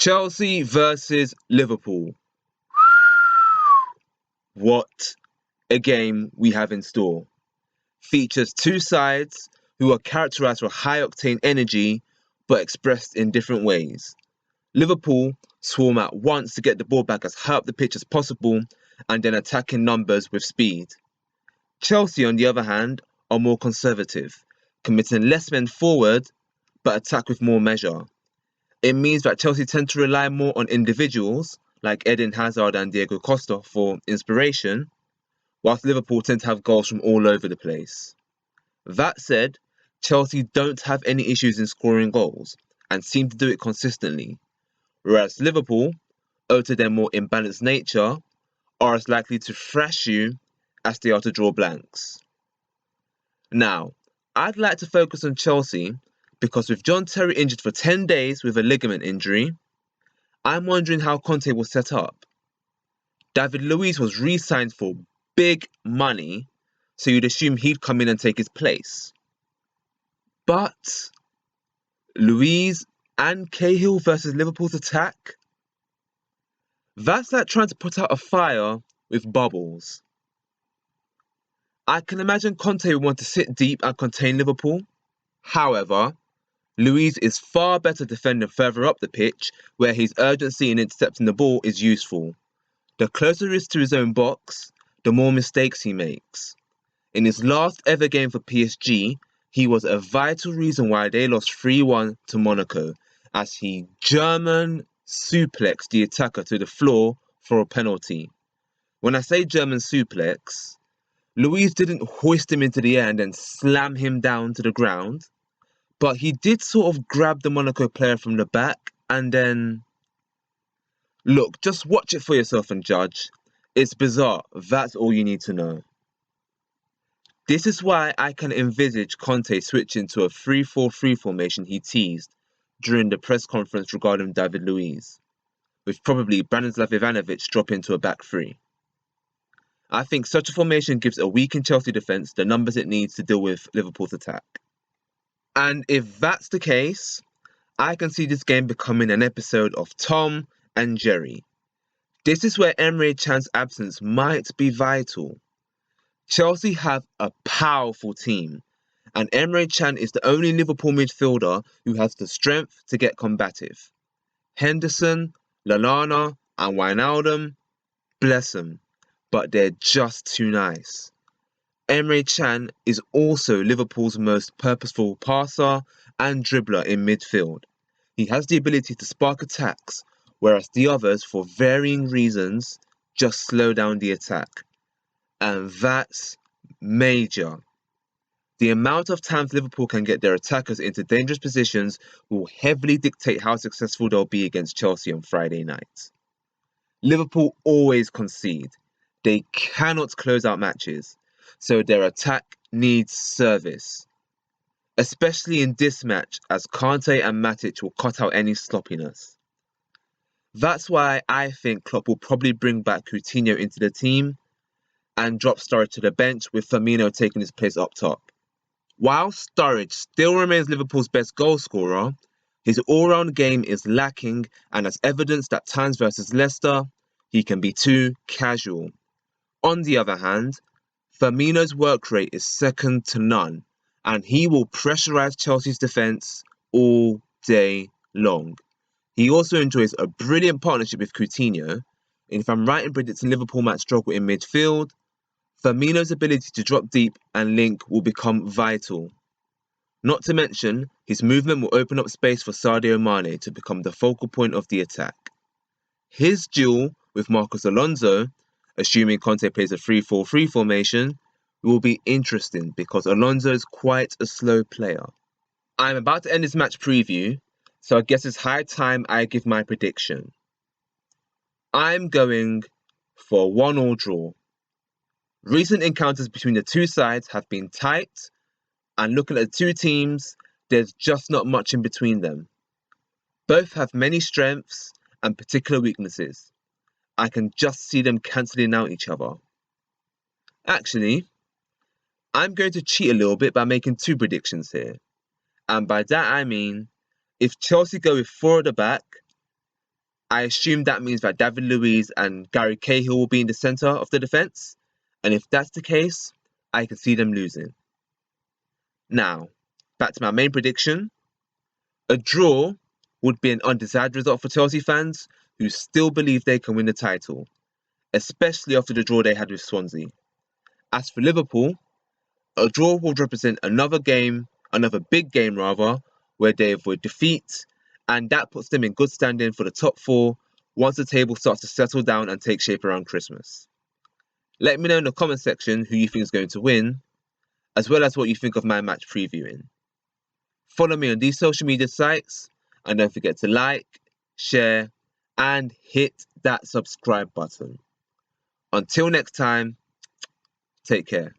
Chelsea versus Liverpool. What a game we have in store. Features two sides who are characterised for high-octane energy but expressed in different ways. Liverpool swarm at once to get the ball back as high up the pitch as possible and then attack in numbers with speed. Chelsea, on the other hand, are more conservative, committing less men forward but attack with more measure. It means that Chelsea tend to rely more on individuals like Eden Hazard and Diego Costa for inspiration, whilst Liverpool tend to have goals from all over the place. That said, Chelsea don't have any issues in scoring goals and seem to do it consistently, whereas Liverpool, owed to their more imbalanced nature, are as likely to thrash you as they are to draw blanks. Now, I'd like to focus on Chelsea because with John Terry injured for 10 days with a ligament injury, I'm wondering how Conte was set up. David Luiz was re-signed for big money, so you'd assume he'd come in and take his place. But Luiz and Cahill versus Liverpool's attack? That's like trying to put out a fire with bubbles. I can imagine Conte would want to sit deep and contain Liverpool. However, Luiz is far better defending further up the pitch, where his urgency in intercepting the ball is useful. The closer he is to his own box, the more mistakes he makes. In his last ever game for PSG, he was a vital reason why they lost 3-1 to Monaco, as he German suplexed the attacker to the floor for a penalty. When I say German suplex, Luiz didn't hoist him into the air and then slam him down to the ground, but he did sort of grab the Monaco player from the back and then... Look, just watch it for yourself and judge. It's bizarre, that's all you need to know. This is why I can envisage Conte switching to a 3-4-3 formation he teased during the press conference regarding David Luiz, with probably Branislav Ivanovic dropping to a back three. I think such a formation gives a weakened Chelsea defence the numbers it needs to deal with Liverpool's attack. And if that's the case, I can see this game becoming an episode of Tom and Jerry. This is where Emre Can's absence might be vital. Chelsea have a powerful team, and Emre Can is the only Liverpool midfielder who has the strength to get combative. Henderson, Lallana, and Wijnaldum, bless them, but they're just too nice. Emre Can is also Liverpool's most purposeful passer and dribbler in midfield. He has the ability to spark attacks, whereas the others, for varying reasons, just slow down the attack. And that's major. The amount of times Liverpool can get their attackers into dangerous positions will heavily dictate how successful they'll be against Chelsea on Friday night. Liverpool always concede. They cannot close out matches, so their attack needs service. Especially in this match, as Kante and Matic will cut out any sloppiness. That's why I think Klopp will probably bring back Coutinho into the team and drop Sturridge to the bench, with Firmino taking his place up top. While Sturridge still remains Liverpool's best goal scorer, his all-round game is lacking, and as evidenced at times versus Leicester, he can be too casual. On the other hand, Firmino's work rate is second to none, and he will pressurise Chelsea's defence all day long. He also enjoys a brilliant partnership with Coutinho, and if I'm right in predicting Liverpool might struggle in midfield, Firmino's ability to drop deep and link will become vital. Not to mention, his movement will open up space for Sadio Mane to become the focal point of the attack. His duel with Marcos Alonso, assuming Conte plays a 3-4-3 formation, will be interesting because Alonso is quite a slow player. I'm about to end this match preview, so I guess it's high time I give my prediction. I'm going for a 1-1 draw. Recent encounters between the two sides have been tight, and looking at the two teams, there's just not much in between them. Both have many strengths and particular weaknesses. I can just see them cancelling out each other. Actually, I'm going to cheat a little bit by making two predictions here. And by that I mean, if Chelsea go with 4 at the back, I assume that means that David Luiz and Gary Cahill will be in the centre of the defence, and if that's the case, I can see them losing. Now, back to my main prediction. A draw would be an undesired result for Chelsea fans who still believe they can win the title, especially after the draw they had with Swansea. As for Liverpool, a draw would represent another big game rather, where they avoid defeat, and that puts them in good standing for the top four once the table starts to settle down and take shape around Christmas. Let me know in the comment section who you think is going to win, as well as what you think of my match previewing. Follow me on these social media sites, and don't forget to like, share, and hit that subscribe button. Until next time, take care.